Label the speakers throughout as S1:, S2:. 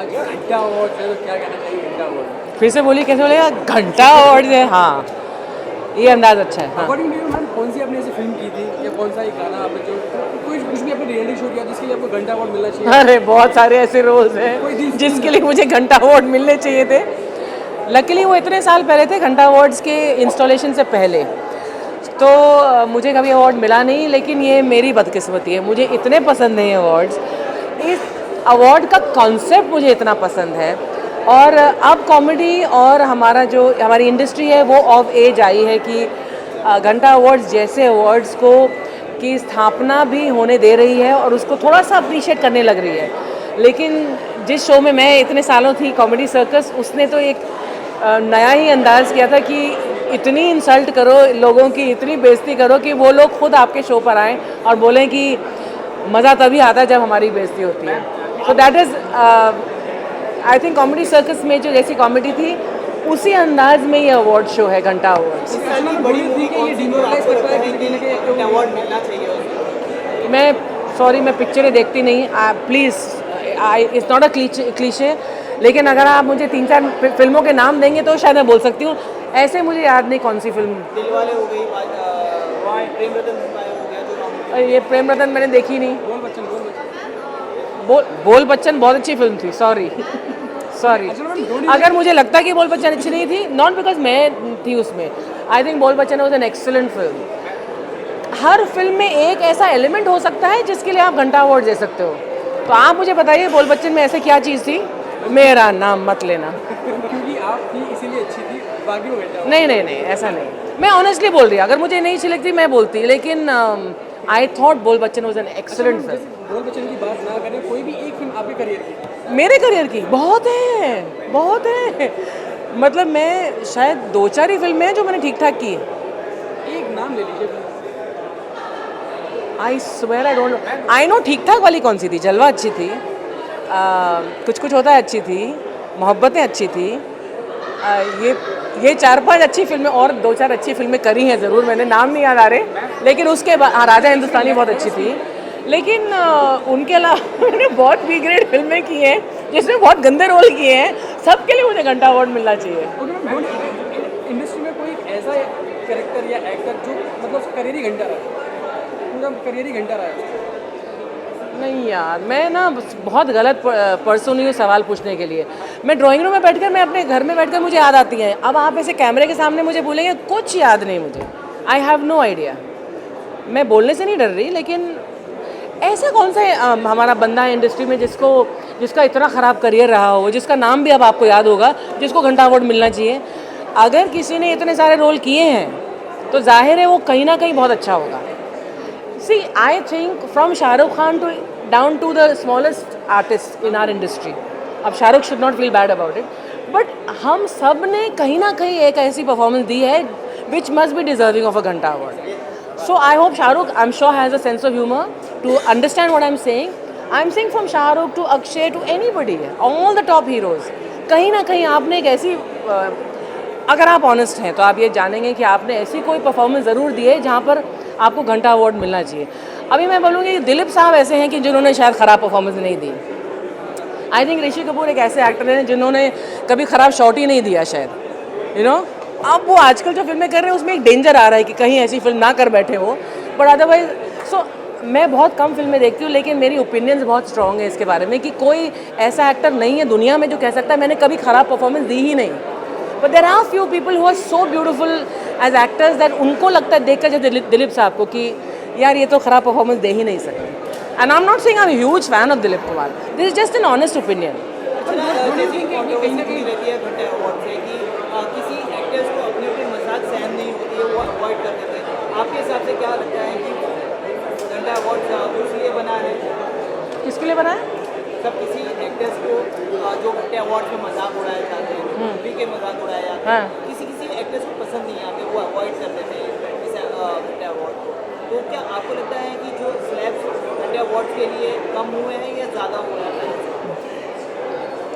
S1: आज घंटा अवार्ड है, तो क्या कहना चाहिए घंटा अवार्ड?
S2: फिर से बोलिए, कैसे बोलेगा? घंटा अवार्ड है, हाँ, ये अंदाज अच्छा है। हाँ।
S1: अकॉर्डिंग टू यू मैम, कौन सी आपने ऐसी फिल्म की थी या कौन सा एक गाना आपने जो कुछ भी आपने रियलिटी शो किया जिसके लिए आपको घंटा अवार्ड मिलना चाहिए?
S2: अरे बहुत सारे ऐसे रोल्स हैं
S1: कोई
S2: जिसके लिए मुझे घंटा अवार्ड मिलने चाहिए थे। लकीली वो इतने साल पहले थे, घंटा अवार्ड्स के इंस्टॉलेशन से पहले, तो मुझे कभी अवार्ड मिला नहीं। लेकिन ये मेरी बदकिस्मती है, मुझे इतने पसंद हैं अवार्ड्स। इस अवार्ड का कॉन्सेप्ट मुझे इतना पसंद है। और अब कॉमेडी और हमारी इंडस्ट्री है वो ऑफ एज आई है कि घंटा अवार्ड्स जैसे अवार्ड्स को की स्थापना भी होने दे रही है और उसको थोड़ा सा अप्रिशिएट करने लग रही है। लेकिन जिस शो में मैं इतने सालों थी, कॉमेडी सर्कस, उसने तो एक नया ही अंदाज़ किया था कि इतनी इंसल्ट करो लोगों की, इतनी बेइज्जती करो कि वो लोग खुद आपके शो पर आएँ और बोलें कि मज़ा तभी आता है जब हमारी बेइज्जती होती है। So that is I think comedy circus में जो जैसी कॉमेडी थी उसी अंदाज में ये अवार्ड शो है, घंटा अवार्ड्स।
S1: बड़ी थी कि ये डिमोरलाइज करता है कि कहीं ना कहीं अवार्ड मिलना चाहिए।
S2: मैं सॉरी, मैं पिक्चरें देखती नहीं, please, it's not a cliché, लेकिन अगर आप मुझे 3-4 फिल्मों के नाम देंगे तो शायद मैं बोल सकती हूँ। ऐसे मुझे याद नहीं कौन सी फिल्म।
S1: दिलवाले हो गई, प्रेम रतन हो गया, जो
S2: ये प्रेम रतन मैंने देखी नहीं। बोल बच्चन बहुत अच्छी फिल्म थी, सॉरी। अगर मुझे लगता कि बोल बच्चन अच्छी नहीं थी, नॉट बिकॉज मैं थी उसमें, आई थिंक बोल Bachchan was an excellent film. Her film में एक ऐसा एलिमेंट हो सकता है जिसके लिए आप घंटा अवार्ड दे सकते हो। तो आप मुझे बताइए, बोल बच्चन में ऐसे क्या चीज़ थी? मेरा नाम मत लेना।
S1: क्योंकि आप थी इसीलिए अच्छी थी, बाकी हो गया।
S2: नहीं, ऐसा नहीं। मैं ऑनेस्टली बोल रही, अगर मुझे नहीं अच्छी लगती मैं बोलती, लेकिन आई थॉट बोल Bachchan was an excellent film.
S1: बोल बच्चन की बात ना करें, कोई भी एक फिल्म आपके करियर की?
S2: मेरे करियर की बहुत है। मतलब मैं शायद 2-4 ही फिल्में हैं जो मैंने ठीक ठाक की है।
S1: एक नाम ले लीजिए।
S2: I swear I don't know. I know ठीक ठाक वाली कौन सी थी? जलवा अच्छी थी, कुछ होता है अच्छी थी, मोहब्बतें अच्छी थी, ये 4-5 अच्छी फिल्में, और 2-4 अच्छी फिल्में करी हैं ज़रूर, मैंने नाम नहीं याद आ रहे। लेकिन उसके बाद राजा हिंदुस्तानी बहुत अच्छी थी। लेकिन उनके अलावा मैंने बहुत बी ग्रेड फिल्में की हैं जिसमें बहुत गंदे रोल किए हैं। सबके लिए मुझे घंटा अवार्ड मिलना चाहिए।
S1: इंडस्ट्री में कोई ऐसा कैरेक्टर या एक्टर जो मतलब करियर ही घंटा रहा, पूरा करियर ही घंटा रहा?
S2: नहीं यार, मैं ना बहुत गलत पर्सन हूँ सवाल पूछने के लिए। मैं ड्राइंग रूम में बैठकर, मैं अपने घर में बैठकर मुझे याद आती हैं। अब आप ऐसे कैमरे के सामने मुझे बोलेंगे, कुछ याद नहीं मुझे। I have no idea. मैं बोलने से नहीं डर रही, लेकिन ऐसा कौन सा हमारा बंदा है इंडस्ट्री में जिसका इतना ख़राब करियर रहा हो, जिसका नाम भी अब आपको याद होगा, जिसको घंटा अवार्ड मिलना चाहिए? अगर किसी ने इतने सारे रोल किए हैं तो जाहिर है वो कहीं ना कहीं बहुत अच्छा होगा। See, I think from Shah Rukh Khan to down to the smallest artist in our industry. अब Shahrukh should not feel bad about it, but हम सब ने कहीं ना कहीं एक ऐसी परफॉर्मेंस दी है which must be deserving of a Ghanta award. So I hope Shahrukh, I'm sure, has a sense of humor to understand what I'm saying. I'm saying from Shahrukh to Akshay to anybody, all the top heroes. कहीं ना कहीं आपने एक ऐसी, अगर आप honest हैं तो आप ये जानेंगे कि आपने ऐसी कोई परफॉर्मेंस ज़रूर दी है जहाँ पर आपको घंटा अवार्ड मिलना चाहिए। अभी मैं बोलूँगी कि दिलीप साहब ऐसे हैं कि जिन्होंने शायद ख़राब परफॉर्मेंस नहीं दी। आई थिंक ऋषि कपूर एक ऐसे एक्टर हैं जिन्होंने कभी ख़राब शॉट ही नहीं दिया शायद, यू नो। अब वो आजकल जो फिल्में कर रहे हैं उसमें एक डेंजर आ रहा है कि कहीं ऐसी फिल्म ना कर बैठे वो, बट अदरवाइज मैं बहुत कम फिल्में देखती हूँ, लेकिन मेरी ओपिनियंस बहुत स्ट्रॉन्ग है इसके बारे में कि कोई ऐसा एक्टर नहीं है दुनिया में जो कह सकता है मैंने कभी ख़राब परफॉर्मेंस दी ही नहीं। But there are few people who are so beautiful as actors that उनको लगता है देखकर जब दिलीप साहब को कि यार ये तो ख़राब परफॉर्मेंस दे ही नहीं सकते। And I am not saying I am huge fan of Dilip Kumar, this is just an honest opinion.
S1: कहीं ना कहीं रहती है घंटे अवार्ड से कि किसी एक्टर्स को अपनी अपनी मजाक सहन नहीं होती है, वो अवॉइड कर देते हैं। आपके हिसाब से क्या लगता है कि घंटा अवार्ड इसलिए बना है?
S2: किसके लिए बना है?
S1: सब किसी एक्टर्स को जो घंटे अवार्ड में मजाक उड़ाए जाते हैं, मूवी के मजाक उड़ाए जाते हैं, किसी एक्टर्स को पसंद नहीं आते, वो अवॉइड कर देते हैं इस घंटे अवार्ड को। तो क्या आपको लगता है कि जो स्लैब्स घंटे अवार्ड के लिए कम हुए हैं या ज़्यादा हुए हैं?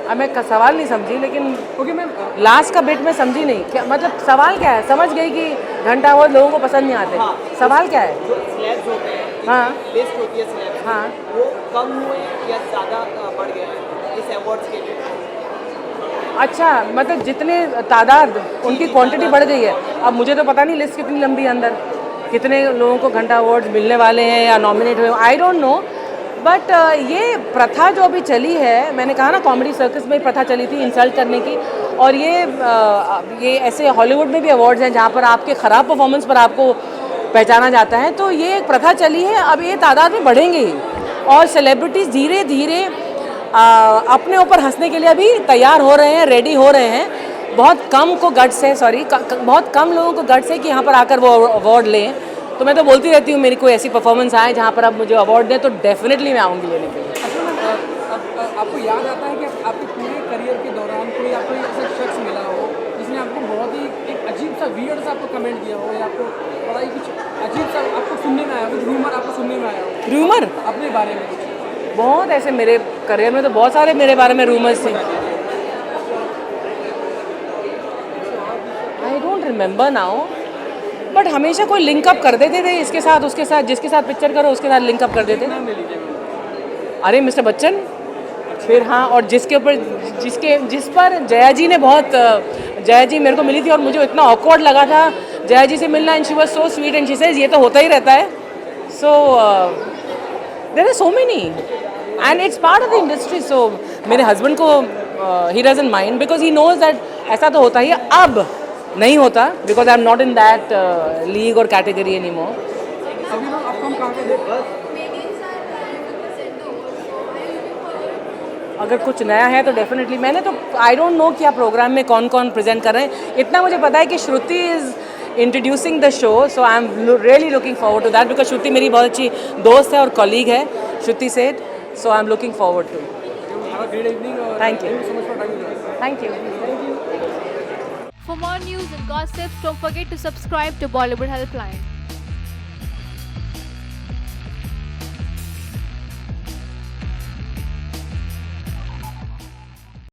S2: अब मैं सवाल नहीं समझी, लेकिन
S1: ओके मैम,
S2: लास्ट का बिट में समझी नहीं। क्या मतलब सवाल क्या है? समझ गई कि घंटा अवार्ड लोगों को पसंद नहीं आते।
S1: हाँ,
S2: सवाल क्या है?
S1: जो स्लैब्स होते हैं,
S2: हाँ,
S1: लिस्ट होती है स्लैब्स,
S2: हाँ,
S1: वो कम हुए या ज़्यादा बढ़ गए हैं इस इस अवार्ड्स के लिए?
S2: अच्छा, मतलब जितने तादाद उनकी क्वांटिटी बढ़ गई है। अब मुझे तो पता नहीं लिस्ट कितनी लंबी है अंदर, कितने लोगों को घंटा अवार्ड्स मिलने वाले हैं या नॉमिनेट हुए, आई डोंट नो। बट ये प्रथा जो अभी चली है, मैंने कहा ना कॉमेडी सर्कस में प्रथा चली थी इंसल्ट करने की, और ये ऐसे हॉलीवुड में भी अवार्ड्स हैं जहाँ पर आपके ख़राब परफॉर्मेंस पर आपको पहचाना जाता है। तो ये एक प्रथा चली है, अब ये तादाद में बढ़ेंगे ही, और सेलिब्रिटीज़ धीरे धीरे अपने ऊपर हंसने के लिए अभी तैयार हो रहे हैं, रेडी हो रहे हैं। बहुत कम को गट्स है, बहुत कम लोगों को गट्स है कि यहाँ पर आकर वो अवार्ड लें। तो मैं तो बोलती रहती हूँ मेरी कोई ऐसी परफॉर्मेंस आए जहाँ पर आप मुझे अवार्ड दें तो डेफिनेटली मैं आऊँगी लेने के लिए।
S3: आपको याद आता है कि आपके पूरे करियर के दौरान कोई आपको ऐसा शख्स मिला हो जिसने आपको बहुत ही एक अजीब सा वियर्ड सा आपको कमेंट दिया हो, या आपको बड़ा ही कुछ अजीब सा आपको सुनने में आया हो, कुछ रूमर आपको सुनने में आया हो
S2: रूमर
S3: अपने बारे में?
S2: बहुत ऐसे मेरे करियर में तो बहुत सारे मेरे बारे में रूमर्स थे। I don't remember now, but हमेशा कोई लिंकअप कर देते थे इसके साथ उसके साथ, जिसके साथ पिक्चर करो उसके साथ लिंकअप कर देते। अरे मिस्टर बच्चन, फिर हाँ, और जिस पर जया जी ने बहुत जया जी मेरे को मिली थी और मुझे इतना ऑकवर्ड लगा था जया जी से मिलना, and she was so sweet and she says ये तो होता ही रहता है। So there are so many and it's part of the industry. So मेरे हस्बैंड को he doesn't mind because he knows that ऐसा तो होता ही है। अब नहीं होता because I am not in that league और कैटेगरी एनी मोर।
S3: अभी ना आपको हम कहाँ पे देख
S2: अगर कुछ नया है तो डेफिनेटली, मैंने तो आई डोंट नो कि आप प्रोग्राम में कौन कौन प्रेजेंट कर रहे हैं। इतना मुझे पता है कि Shruti is introducing the show, so I am really looking forward to that because Shruti मेरी बहुत अच्छी दोस्त है और कॉलीग है, Shruti Seth. So I am looking forward to.
S3: Have a great evening और
S2: thank you
S3: so much for time.
S2: Thank you.
S4: For more news and gossips, don't forget to subscribe to Bollywood Helpline.